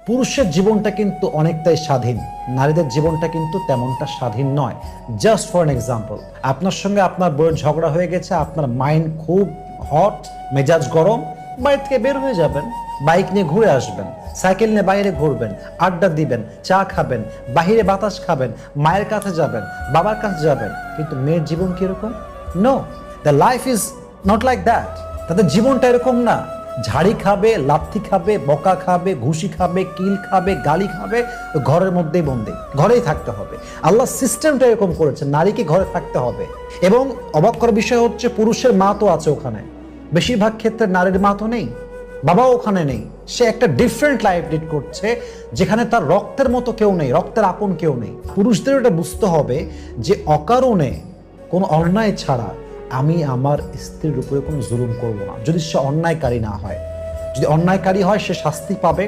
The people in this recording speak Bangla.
পুরুষের জীবনটা কিন্তু অনেকটাই স্বাধীন, নারীদের জীবনটা কিন্তু তেমনটা স্বাধীন নয়। জাস্ট ফর অ্যান এক্সাম্পল, আপনার সঙ্গে আপনার বউয়ের ঝগড়া হয়ে গেছে, আপনার মাইন্ড খুব হট, মেজাজ গরম, বাড়ি থেকে বের হয়ে যাবেন, বাইক নিয়ে ঘুরে আসবেন, সাইকেল নিয়ে বাইরে ঘুরবেন, আড্ডা দিবেন, চা খাবেন, বাহিরে বাতাস খাবেন, মায়ের কাছে যাবেন, বাবার কাছে যাবেন। কিন্তু মেয়ের জীবন কিরকম? No, the life is not like that. তাদের জীবনটা এরকম না। ঝাড়ি খাবে, লাথি খাবে, বকা খাবে, ঘুষি খাবে, কিল খাবে, গালি খাবে, ঘরের মধ্যেই বন্দি, ঘরেই থাকতে হবে। আল্লাহ সিস্টেমটা এরকম করেছে, নারীকে ঘরে থাকতে হবে। এবং অবাক করার বিষয় হচ্ছে, পুরুষের মা তো আছে ওখানে, বেশিরভাগ ক্ষেত্রে নারীর মা তো নেই, বাবাও ওখানে নেই। সে একটা ডিফারেন্ট লাইফ লিড করছে, যেখানে তার রক্তের মতো কেউ নেই, রক্তের আপন কেউ নেই। পুরুষদের এটা বুঝতে হবে যে অকারণে কোনো অন্যায় ছাড়া আমি আমার স্ত্রীর উপরে কোনো জুলুম করব না, যদি সে অন্যায়কারী না হয়। যদি অন্যায়কারী হয়, সে শাস্তি পাবে,